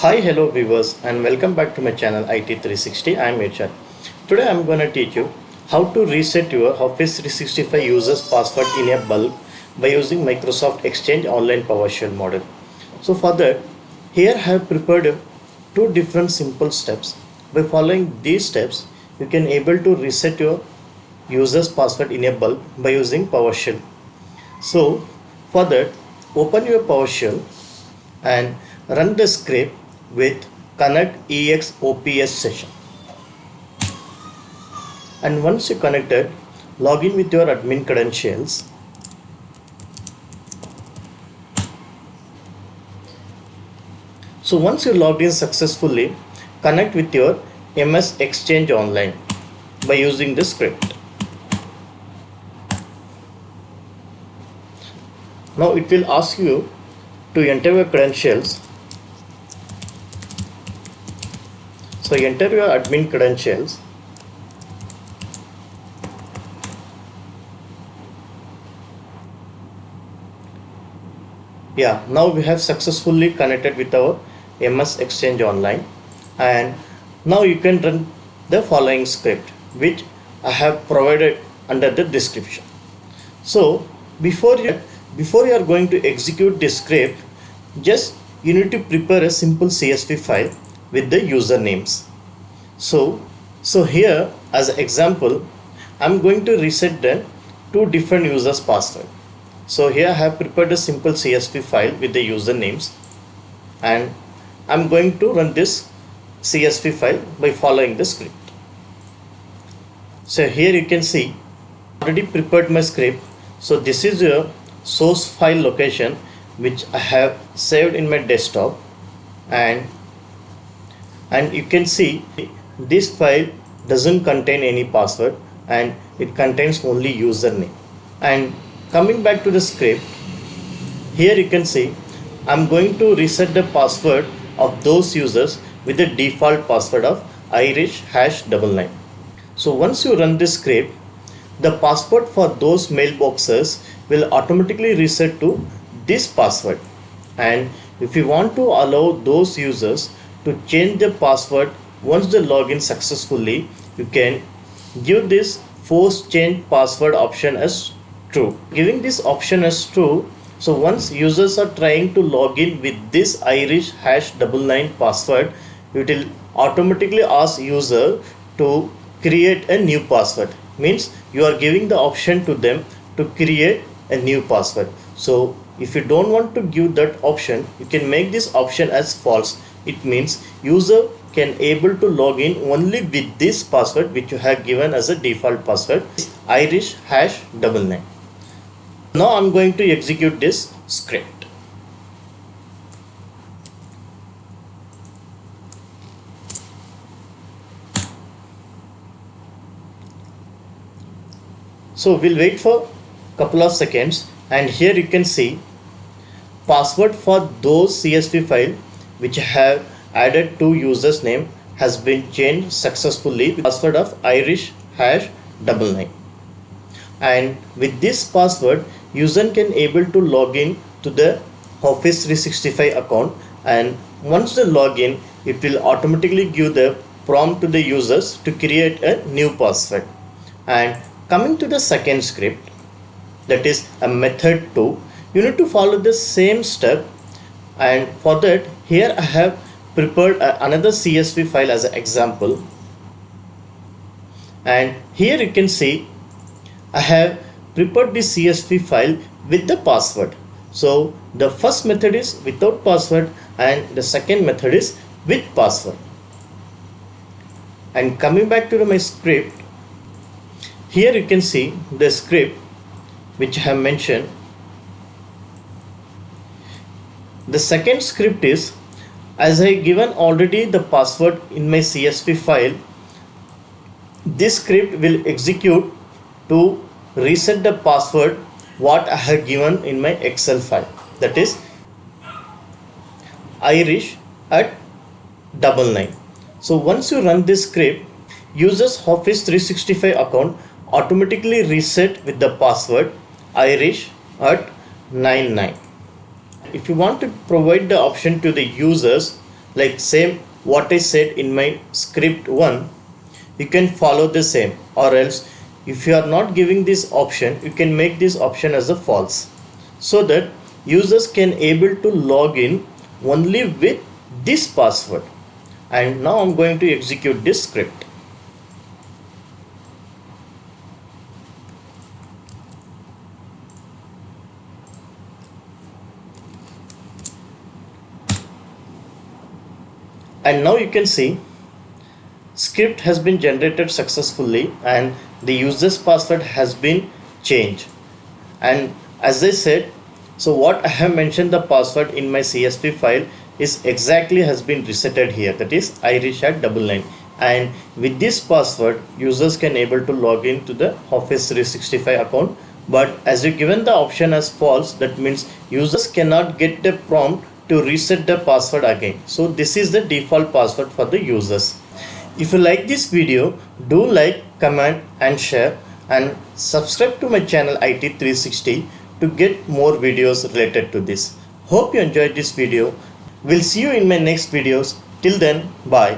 Hi, hello viewers, and welcome back to my channel IT360. I am Irshad. Today I am going to teach you how to reset your Office 365 users password in a bulk by using Microsoft Exchange Online PowerShell model. So for that, here I have prepared two different simple steps. By following these steps, you can able to reset your users password in a bulk by using PowerShell. So for that, open your PowerShell and run the script with connect exops session. And once you connected, log in with your admin credentials. So once you logged in successfully, connect with your MS Exchange Online by using this script. Now it will ask you to enter your credentials. So enter your admin credentials. Yeah, now we have successfully connected with our MS Exchange Online, and now you can run the following script which I have provided under the description. So before you are going to execute this script, just you need to prepare a simple CSV file with the usernames. So here as an example, I'm going to reset the two different users password. So here I have prepared a simple CSV file with the usernames, and I'm going to run this CSV file by following the script. So here you can see already prepared my script. So this is your source file location which I have saved in my desktop, and you can see this file doesn't contain any password and it contains only username. And coming back to the script, here you can see I'm going to reset the password of those users with the default password of Irish#99. So once you run this script, the password for those mailboxes will automatically reset to this password. And if you want to allow those users to change the password once they log in successfully, you can give this force change password option as true. Giving this option as true, so once users are trying to log in with this Irish#99 password, it will automatically ask user to create a new password. Means you are giving the option to them to create a new password. So if you don't want to give that option, you can make this option as false. It means user can able to log in only with this password which you have given as a default password, Irish#99. Now I'm going to execute this script. So we'll wait for a couple of seconds, and here you can see password for those CSV file which have added to users name has been changed successfully with password of Irish#99. And with this password, user can able to log in to the Office 365 account, and once they log in, it will automatically give the prompt to the users to create a new password. And coming to the second script, that is a method 2, you need to follow the same step. And for that, here I have prepared another CSV file as an example, and here you can see I have prepared this CSV file with the password. So the first method is without password and the second method is with password. And coming back to my script, here you can see the script which I have mentioned. The second script is, as I given already the password in my CSV file, this script will execute to reset the password what I have given in my Excel file, that is Irish@99. So once you run this script, users Office 365 account automatically reset with the password Irish@99. If you want to provide the option to the users like same what I said in my script 1, you can follow the same, or else if you are not giving this option, you can make this option as a false, so that users can able to log in only with this password. And now I'm going to execute this script. And now you can see script has been generated successfully and the user's password has been changed. And as I said, so what I have mentioned the password in my CSV file is exactly has been resetted here, that is Irish@99, and with this password users can able to log in to the Office 365 account. But as you given the option as false, that means users cannot get the prompt to reset the password again. So this is the default password for the users. If you like this video, do like, comment and share, and subscribe to my channel IT360 to get more videos related to this. Hope you enjoyed this video. We'll see you in my next videos. Till then, bye.